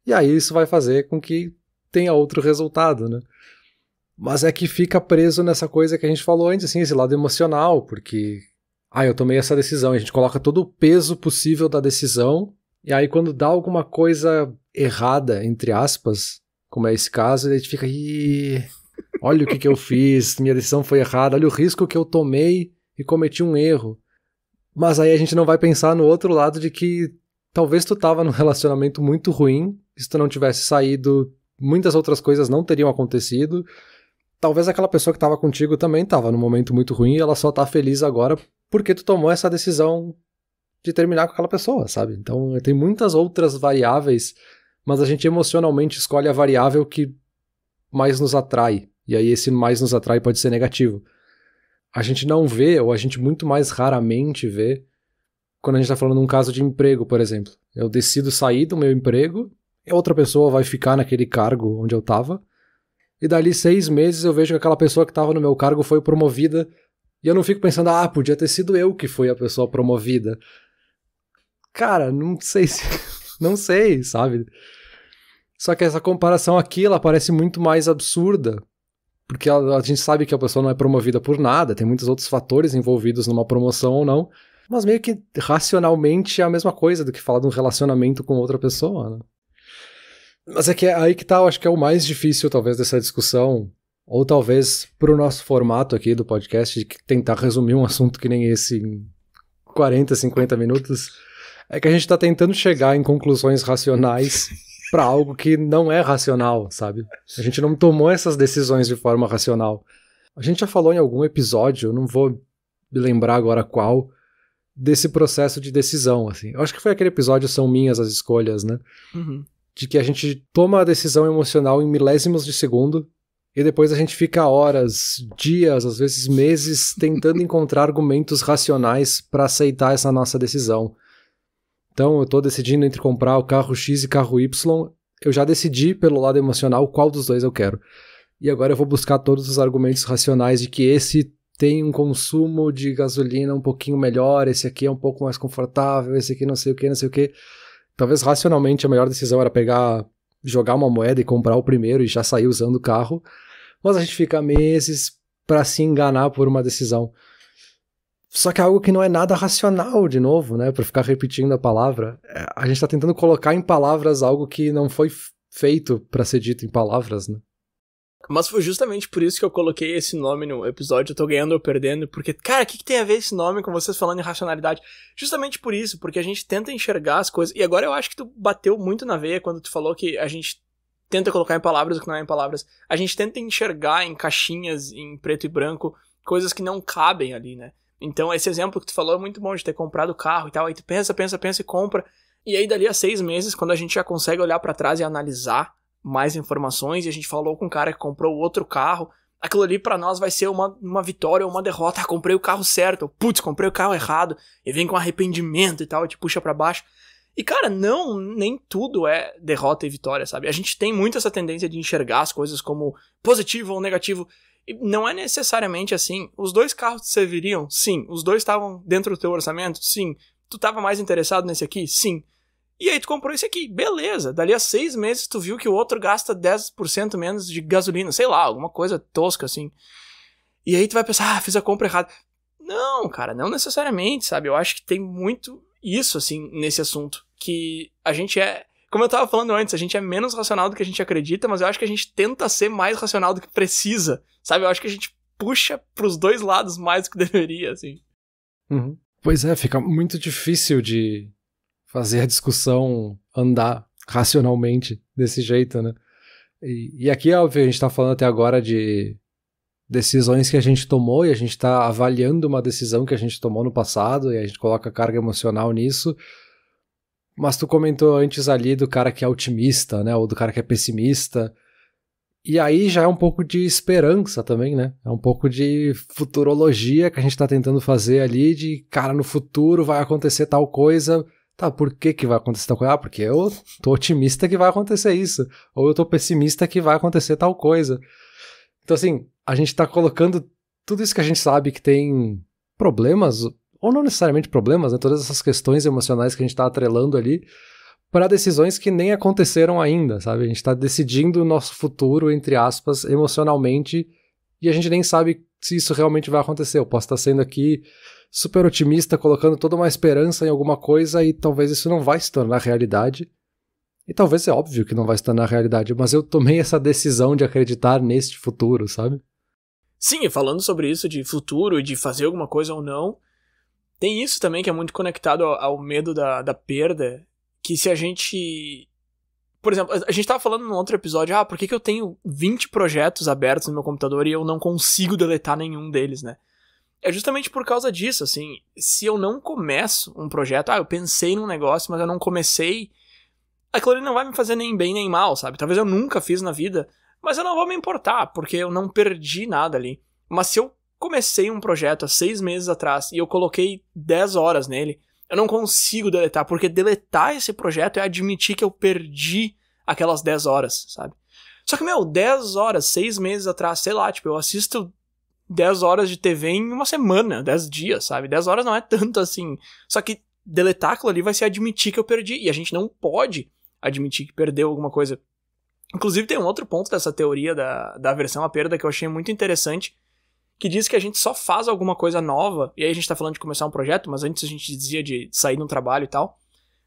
e aí isso vai fazer com que tenha outro resultado, né? Mas é que fica preso nessa coisa que a gente falou antes, assim, esse lado emocional, porque eu tomei essa decisão, a gente coloca todo o peso possível da decisão, e aí quando dá alguma coisa errada, entre aspas, como é esse caso, a gente fica, olha o que eu fiz, minha decisão foi errada, olha o risco que eu tomei e cometi um erro. Mas aí a gente não vai pensar no outro lado de que talvez tu tava num relacionamento muito ruim, se tu não tivesse saído, muitas outras coisas não teriam acontecido. Talvez aquela pessoa que tava contigo também tava num momento muito ruim e ela só tá feliz agora porque tu tomou essa decisão de terminar com aquela pessoa, sabe? Então tem muitas outras variáveis, mas a gente emocionalmente escolhe a variável que mais nos atrai. E aí esse mais nos atrai pode ser negativo. a gente não vê, ou a gente muito mais raramente vê, quando a gente tá falando de um caso de emprego, por exemplo. Eu decido sair do meu emprego, e outra pessoa vai ficar naquele cargo onde eu tava, e dali 6 meses eu vejo que aquela pessoa que tava no meu cargo foi promovida, e eu não fico pensando, podia ter sido eu que fui a pessoa promovida. Cara, não sei se... não sei, sabe? Só que essa comparação aqui, ela parece muito mais absurda, porque a gente sabe que a pessoa não é promovida por nada, tem muitos outros fatores envolvidos numa promoção ou não, mas meio que racionalmente é a mesma coisa do que falar de um relacionamento com outra pessoa, né? Mas é que aí que tá, eu acho que é o mais difícil, talvez, dessa discussão, ou talvez pro nosso formato aqui do podcast, de tentar resumir um assunto que nem esse em 40, 50 minutos, é que a gente tá tentando chegar em conclusões racionais pra algo que não é racional, sabe? A gente não tomou essas decisões de forma racional. A gente já falou em algum episódio, eu não vou me lembrar agora qual, desse processo de decisão, assim. Eu acho que foi aquele episódio São Minhas as Escolhas, né? Uhum. De que a gente toma a decisão emocional em milésimos de segundo e depois a gente fica horas, dias, às vezes meses, tentando encontrar argumentos racionais pra aceitar essa nossa decisão. Então, eu tô decidindo entre comprar o carro X e carro Y, eu já decidi pelo lado emocional qual dos dois eu quero. E agora eu vou buscar todos os argumentos racionais de que esse tem um consumo de gasolina um pouquinho melhor, esse aqui é um pouco mais confortável, esse aqui não sei o que, não sei o que. Talvez racionalmente a melhor decisão era jogar uma moeda e comprar o primeiro e já sair usando o carro, mas a gente fica meses pra se enganar por uma decisão. Só que é algo que não é nada racional, de novo, né? Pra ficar repetindo a palavra. A gente tá tentando colocar em palavras algo que não foi feito pra ser dito em palavras, né? Mas foi justamente por isso que eu coloquei esse nome no episódio, eu tô ganhando ou perdendo, porque, cara, o que tem a ver esse nome com vocês falando em racionalidade? Justamente por isso, porque a gente tenta enxergar as coisas, e agora eu acho que tu bateu muito na veia quando tu falou que a gente tenta colocar em palavras o que não é em palavras. A gente tenta enxergar em caixinhas, em preto e branco, coisas que não cabem ali, né? Então esse exemplo que tu falou é muito bom, de ter comprado o carro e tal, aí tu pensa e compra, e aí dali a 6 meses, quando a gente já consegue olhar pra trás e analisar mais informações, e a gente falou com um cara que comprou outro carro, aquilo ali pra nós vai ser uma vitória ou uma derrota. Comprei o carro certo, putz, comprei o carro errado, e vem com arrependimento e tal, e te puxa pra baixo. E cara, não, nem tudo é derrota e vitória, sabe? A gente tem muito essa tendência de enxergar as coisas como positivo ou negativo, e não é necessariamente assim. Os 2 carros te serviriam? Sim. Os 2 estavam dentro do teu orçamento? Sim. Tu tava mais interessado nesse aqui? Sim. E aí tu comprou esse aqui, beleza. Dali a 6 meses tu viu que o outro gasta 10% menos de gasolina, sei lá, alguma coisa tosca assim. E aí tu vai pensar, fiz a compra errada. Não, cara, não necessariamente, sabe? Eu acho que tem muito isso, assim, nesse assunto. Que a gente como eu tava falando antes, a gente é menos racional do que a gente acredita, mas eu acho que a gente tenta ser mais racional do que precisa, sabe? Eu acho que a gente puxa pros 2 lados mais do que deveria, assim. Uhum. Pois é, fica muito difícil de fazer a discussão andar racionalmente desse jeito, né? E aqui, óbvio, a gente tá falando até agora de decisões que a gente tomou e a gente tá avaliando uma decisão que a gente tomou no passado e a gente coloca carga emocional nisso. Mas tu comentou antes ali do cara que é otimista, né? Ou do cara que é pessimista. E aí já é um pouco de esperança também, né? É um pouco de futurologia que a gente tá tentando fazer ali de, cara, no futuro vai acontecer tal coisa. Tá, por que vai acontecer tal coisa? Porque eu tô otimista que vai acontecer isso. Ou eu tô pessimista que vai acontecer tal coisa. Então, assim, a gente tá colocando tudo isso que a gente sabe que tem problemas, ou não necessariamente problemas, né? Todas essas questões emocionais que a gente tá atrelando ali, para decisões que nem aconteceram ainda, sabe? A gente tá decidindo o nosso futuro, entre aspas, emocionalmente, e a gente nem sabe se isso realmente vai acontecer. Eu posso estar sendo aqui super otimista, colocando toda uma esperança em alguma coisa e talvez isso não vai se tornar realidade. E talvez é óbvio que não vai se tornar realidade, mas eu tomei essa decisão de acreditar neste futuro, sabe? Sim, e falando sobre isso de futuro e de fazer alguma coisa ou não, tem isso também que é muito conectado ao medo da perda, que se a gente... Por exemplo, a gente tava falando num outro episódio, por que eu tenho 20 projetos abertos no meu computador e eu não consigo deletar nenhum deles, né? É justamente por causa disso, assim, se eu não começo um projeto, eu pensei num negócio, mas eu não comecei, aquilo ali não vai me fazer nem bem nem mal, sabe? Talvez eu nunca fiz na vida, mas eu não vou me importar, porque eu não perdi nada ali. Mas se eu comecei um projeto há 6 meses atrás e eu coloquei 10 horas nele, eu não consigo deletar, porque deletar esse projeto é admitir que eu perdi aquelas 10 horas, sabe? Só que, 10 horas, 6 meses atrás, sei lá, tipo, eu assisto 10 horas de TV em uma semana, 10 dias, sabe? 10 horas não é tanto assim. Só que deletar aquilo ali vai ser admitir que eu perdi, e a gente não pode admitir que perdeu alguma coisa. Inclusive tem um outro ponto dessa teoria da aversão à perda que eu achei muito interessante, que diz que a gente só faz alguma coisa nova, e aí a gente tá falando de começar um projeto, mas antes a gente dizia de sair de um trabalho e tal,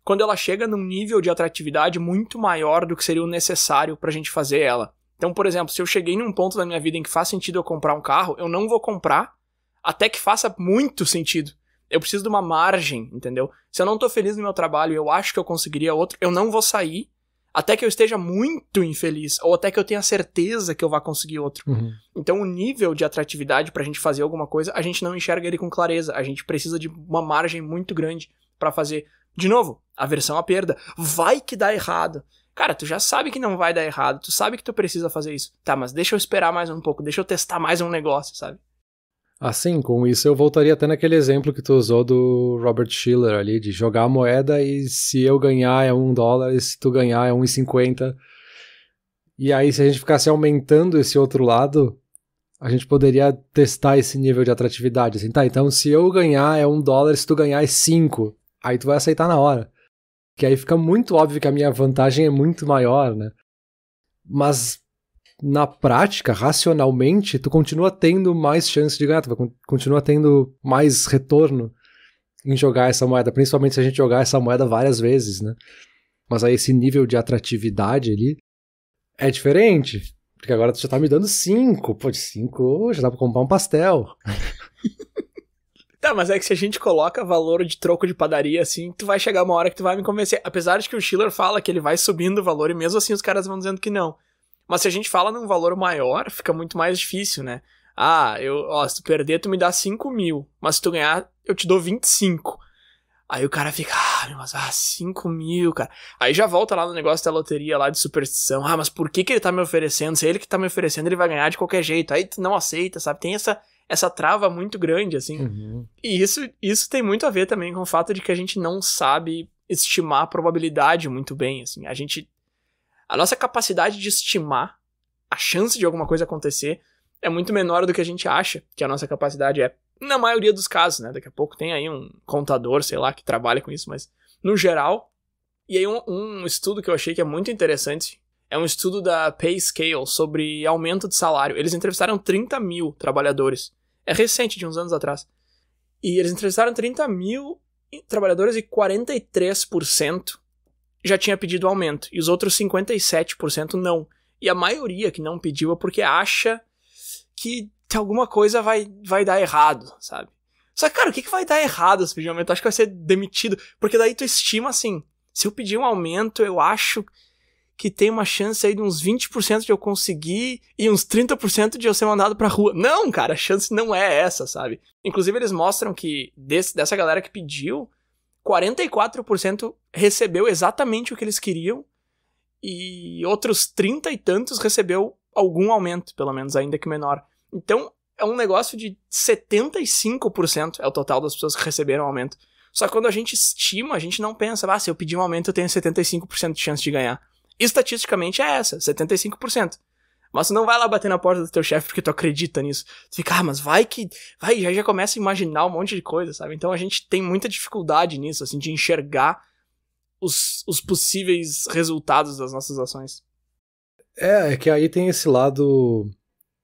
quando ela chega num nível de atratividade muito maior do que seria o necessário pra gente fazer ela. Então, por exemplo, se eu cheguei num ponto da minha vida em que faz sentido eu comprar um carro, eu não vou comprar até que faça muito sentido. Eu preciso de uma margem, entendeu? Se eu não tô feliz no meu trabalho e eu acho que eu conseguiria outro, eu não vou sair até que eu esteja muito infeliz, ou até que eu tenha certeza que eu vá conseguir outro. Uhum. Então o nível de atratividade pra gente fazer alguma coisa, a gente não enxerga ele com clareza, a gente precisa de uma margem muito grande pra fazer. De novo, aversão à perda. Vai que dá errado. Cara, tu já sabe que não vai dar errado, tu sabe que tu precisa fazer isso. Tá, mas deixa eu esperar mais um pouco, deixa eu testar mais um negócio, sabe? Assim, com isso eu voltaria até naquele exemplo que tu usou do Robert Shiller ali, de jogar a moeda e se eu ganhar é $1 e se tu ganhar é 1,50. E aí se a gente ficasse aumentando esse outro lado, a gente poderia testar esse nível de atratividade. Assim, tá, então se eu ganhar é $1, se tu ganhar é 5, aí tu vai aceitar na hora. Que aí fica muito óbvio que a minha vantagem é muito maior, né? Mas na prática, racionalmente, tu continua tendo mais chance de ganhar, tu continua tendo mais retorno em jogar essa moeda, principalmente se a gente jogar essa moeda várias vezes, né? Mas aí esse nível de atratividade ali é diferente, porque agora tu já tá me dando 5, pô, de 5 já dá pra comprar um pastel. Tá, mas é que se a gente coloca valor de troco de padaria, assim, tu vai chegar uma hora que tu vai me convencer. Apesar de que o Shiller fala que ele vai subindo o valor e mesmo assim os caras vão dizendo que não. Mas se a gente fala num valor maior, fica muito mais difícil, né? Se tu perder, tu me dá 5 mil. Mas se tu ganhar, eu te dou 25. Aí o cara fica, 5 mil, cara. Aí já volta lá no negócio da loteria lá de superstição. Mas por que ele tá me oferecendo? Se é ele que tá me oferecendo, ele vai ganhar de qualquer jeito. Aí tu não aceita, sabe? Tem essa trava muito grande, assim. Uhum. E isso tem muito a ver também com o fato de que a gente não sabe estimar a probabilidade muito bem, assim. A nossa capacidade de estimar a chance de alguma coisa acontecer é muito menor do que a gente acha que a nossa capacidade é. Na maioria dos casos, né? Daqui a pouco tem aí um contador, sei lá, que trabalha com isso, mas no geral. E aí um estudo que eu achei que é muito interessante é um estudo da PayScale sobre aumento de salário. Eles entrevistaram 30 mil trabalhadores. É recente, de uns anos atrás. E eles entrevistaram 30 mil trabalhadores e 43% já tinha pedido aumento, e os outros 57% não. E a maioria que não pediu é porque acha que alguma coisa vai dar errado, sabe? Só que, cara, o que vai dar errado se pedir um aumento? Eu acho que vai ser demitido, porque daí tu estima assim, se eu pedir um aumento, eu acho que tem uma chance aí de uns 20% de eu conseguir e uns 30% de eu ser mandado pra rua. Não, cara, a chance não é essa, sabe? Inclusive eles mostram que dessa galera que pediu, 44% recebeu exatamente o que eles queriam e outros 30 e tantos recebeu algum aumento, pelo menos, ainda que menor. Então, é um negócio de 75% é o total das pessoas que receberam aumento. Só que quando a gente estima, a gente não pensa, se eu pedir um aumento eu tenho 75% de chance de ganhar. Estatisticamente é essa, 75%. Mas tu não vai lá bater na porta do teu chefe porque tu acredita nisso. Tu fica, mas vai, já começa a imaginar um monte de coisa, sabe? Então a gente tem muita dificuldade nisso, assim, de enxergar os possíveis resultados das nossas ações. É que aí tem esse lado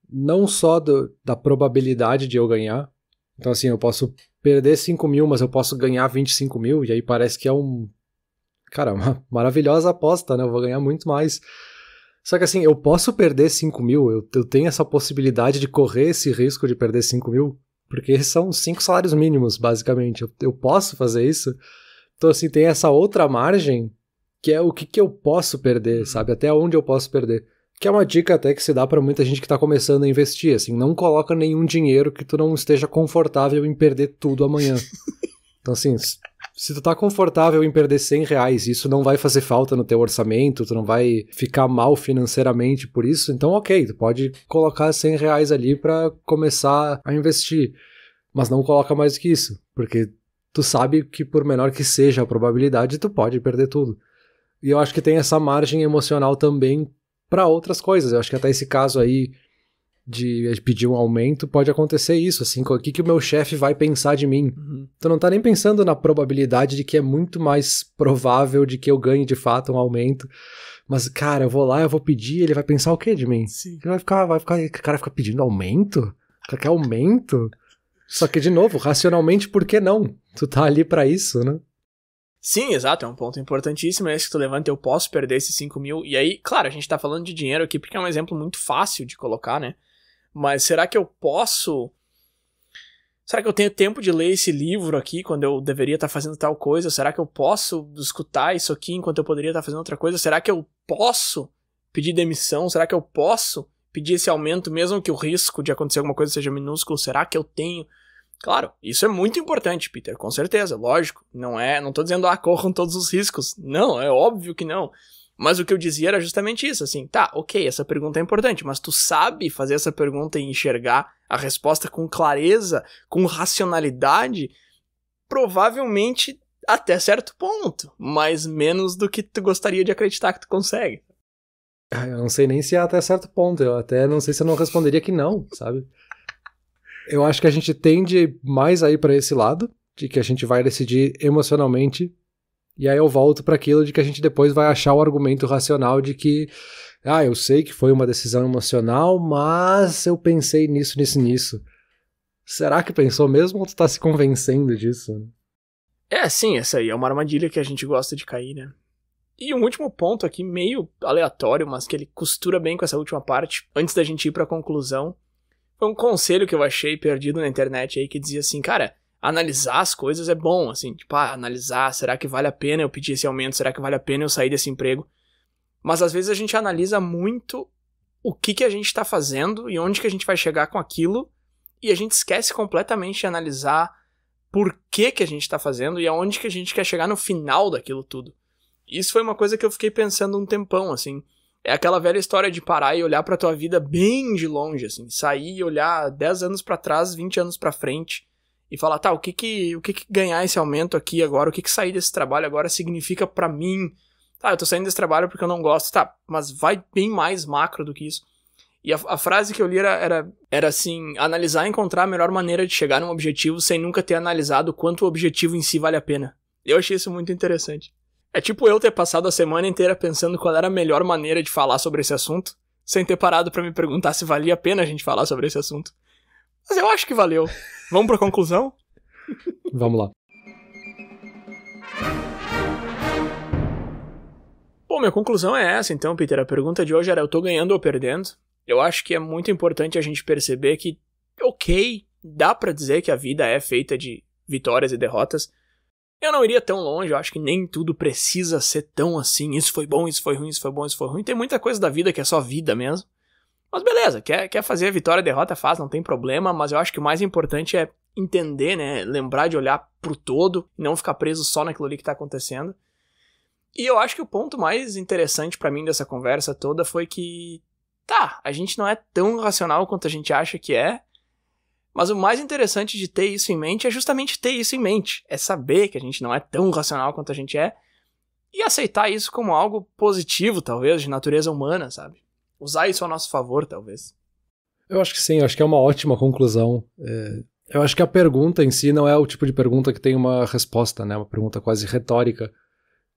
não só da probabilidade de eu ganhar. Então assim, eu posso perder 5 mil, mas eu posso ganhar 25 mil, e aí parece que é uma maravilhosa aposta, né? Eu vou ganhar muito mais. Só que assim, eu posso perder 5 mil, eu tenho essa possibilidade de correr esse risco de perder 5 mil, porque são 5 salários mínimos, basicamente. Eu posso fazer isso. Então assim, tem essa outra margem, que é o que eu posso perder, sabe? Até onde eu posso perder. Que é uma dica até que se dá pra muita gente que tá começando a investir, assim, não coloca nenhum dinheiro que tu não esteja confortável em perder tudo amanhã. Então assim, Se tu tá confortável em perder R$100, isso não vai fazer falta no teu orçamento, tu não vai ficar mal financeiramente por isso, então ok, tu pode colocar R$100 ali pra começar a investir, mas não coloca mais do que isso, porque tu sabe que por menor que seja a probabilidade, tu pode perder tudo. E eu acho que tem essa margem emocional também pra outras coisas, eu acho que até esse caso aí de pedir um aumento, pode acontecer isso, assim, o que o meu chefe vai pensar de mim. Tu não tá nem pensando na probabilidade de que é muito mais provável de que eu ganhe de fato um aumento, mas, cara, eu vou lá, eu vou pedir, ele vai pensar o quê de mim? Sim. Ele o cara fica pedindo aumento? O cara quer aumento? Só que, de novo, racionalmente, por que não? Tu tá ali pra isso, né? Sim, exato, é um ponto importantíssimo esse que tu levanta, eu posso perder esses 5 mil, e aí, claro, a gente tá falando de dinheiro aqui porque é um exemplo muito fácil de colocar, né? Mas será que eu posso... Será que eu tenho tempo de ler esse livro aqui quando eu deveria estar fazendo tal coisa? Será que eu posso escutar isso aqui enquanto eu poderia estar fazendo outra coisa? Será que eu posso pedir demissão? Será que eu posso pedir esse aumento mesmo que o risco de acontecer alguma coisa seja minúsculo? Será que eu tenho? Claro, isso é muito importante, Peter, com certeza, lógico. Não tô dizendo, corram todos os riscos. Não, é óbvio que não. Mas o que eu dizia era justamente isso, assim, tá, ok, essa pergunta é importante, mas tu sabe fazer essa pergunta e enxergar a resposta com clareza, com racionalidade, provavelmente até certo ponto, mas menos do que tu gostaria de acreditar que tu consegue. Eu não sei nem se é até certo ponto, eu até não sei se eu não responderia que não, sabe? Eu acho que a gente tende mais a ir pra esse lado, de que a gente vai decidir emocionalmente. E aí eu volto para aquilo de que a gente depois vai achar o argumento racional de que eu sei que foi uma decisão emocional, mas eu pensei nisso. Será que pensou mesmo ou tu tá se convencendo disso? Sim, essa aí é uma armadilha que a gente gosta de cair, né? E um último ponto aqui, meio aleatório, mas que ele costura bem com essa última parte, antes da gente ir pra conclusão, foi um conselho que eu achei perdido na internet aí, que dizia assim, cara... Analisar as coisas é bom, assim, tipo, analisar, será que vale a pena eu pedir esse aumento, será que vale a pena eu sair desse emprego? Mas às vezes a gente analisa muito o que a gente tá fazendo e onde que a gente vai chegar com aquilo, e a gente esquece completamente de analisar por que a gente tá fazendo e aonde que a gente quer chegar no final daquilo tudo. Isso foi uma coisa que eu fiquei pensando um tempão, assim. É aquela velha história de parar e olhar pra tua vida bem de longe, assim, sair e olhar 10 anos pra trás, 20 anos pra frente, e falar, tá, o que ganhar esse aumento aqui agora, o que sair desse trabalho agora significa pra mim? Tá, eu tô saindo desse trabalho porque eu não gosto, tá, mas vai bem mais macro do que isso. E a frase que eu li era assim, analisar e encontrar a melhor maneira de chegar num objetivo sem nunca ter analisado quanto o objetivo em si vale a pena. Eu achei isso muito interessante. É tipo eu ter passado a semana inteira pensando qual era a melhor maneira de falar sobre esse assunto, sem ter parado pra me perguntar se valia a pena a gente falar sobre esse assunto. Mas eu acho que valeu. Vamos pra conclusão? Vamos lá. Bom, minha conclusão é essa, então, Peter. A pergunta de hoje era, eu tô ganhando ou perdendo? Eu acho que é muito importante a gente perceber que, ok, dá pra dizer que a vida é feita de vitórias e derrotas. Eu não iria tão longe, eu acho que nem tudo precisa ser tão assim, isso foi bom, isso foi ruim, isso foi bom, isso foi ruim. Tem muita coisa da vida que é só vida mesmo. Mas beleza, quer fazer a vitória e a derrota, faz, não tem problema, mas eu acho que o mais importante é entender, né, lembrar de olhar pro todo, não ficar preso só naquilo ali que tá acontecendo. E eu acho que o ponto mais interessante pra mim dessa conversa toda foi que, tá, a gente não é tão racional quanto a gente acha que é, mas o mais interessante de ter isso em mente é justamente ter isso em mente, é saber que a gente não é tão racional quanto a gente é, e aceitar isso como algo positivo, talvez, de natureza humana, sabe? Usar isso a nosso favor, talvez. Eu acho que sim, eu acho que é uma ótima conclusão. Eu acho que a pergunta em si não é o tipo de pergunta que tem uma resposta, né? Uma pergunta quase retórica.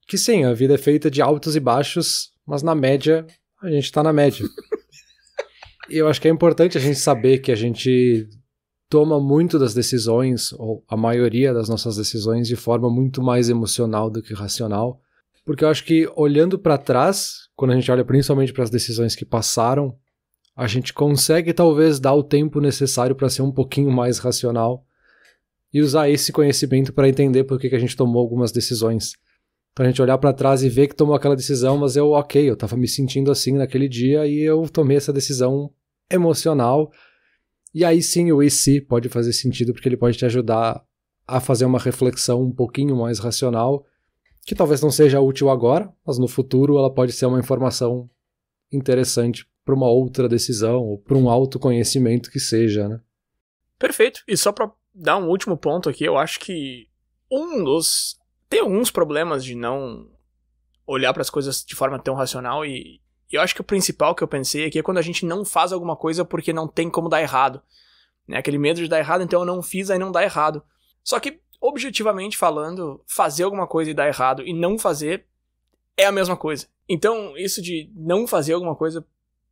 Que sim, a vida é feita de altos e baixos, mas na média, a gente tá na média. E eu acho que é importante a gente saber que a gente toma muito das decisões, ou a maioria das nossas decisões, de forma muito mais emocional do que racional. Porque eu acho que olhando pra trás, quando a gente olha principalmente para as decisões que passaram, a gente consegue talvez dar o tempo necessário para ser um pouquinho mais racional e usar esse conhecimento para entender por que a gente tomou algumas decisões. Então a gente olhar para trás e ver que tomou aquela decisão, mas eu tava me sentindo assim naquele dia e eu tomei essa decisão emocional. E aí sim o e se pode fazer sentido porque ele pode te ajudar a fazer uma reflexão um pouquinho mais racional, que talvez não seja útil agora, mas no futuro ela pode ser uma informação interessante para uma outra decisão, ou para um autoconhecimento que seja, né? Perfeito. E só para dar um último ponto aqui, eu acho que tem alguns problemas de não olhar para as coisas de forma tão racional, e eu acho que o principal que eu pensei aqui é quando a gente não faz alguma coisa porque não tem como dar errado. Né? Aquele medo de dar errado, então eu não fiz, aí não dá errado. Só que, objetivamente falando, fazer alguma coisa e dar errado e não fazer é a mesma coisa. Então, isso de não fazer alguma coisa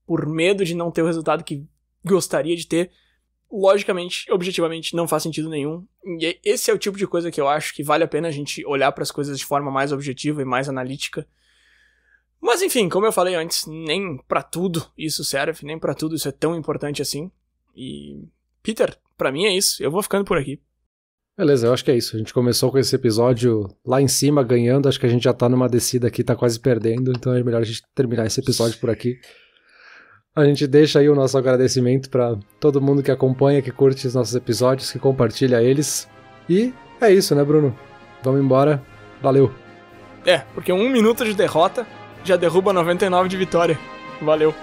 por medo de não ter o resultado que gostaria de ter, logicamente, objetivamente, não faz sentido nenhum. E esse é o tipo de coisa que eu acho que vale a pena a gente olhar para as coisas de forma mais objetiva e mais analítica. Mas enfim, como eu falei antes, nem pra tudo isso serve, nem pra tudo isso é tão importante assim. E, Peter, pra mim é isso. Eu vou ficando por aqui. Beleza, eu acho que é isso. A gente começou com esse episódio lá em cima, ganhando. Acho que a gente já tá numa descida aqui, tá quase perdendo. Então é melhor a gente terminar esse episódio por aqui. A gente deixa aí o nosso agradecimento pra todo mundo que acompanha, que curte os nossos episódios, que compartilha eles. E é isso, né, Bruno? Vamos embora. Valeu. Porque 1 minuto de derrota já derruba 99 de vitória. Valeu.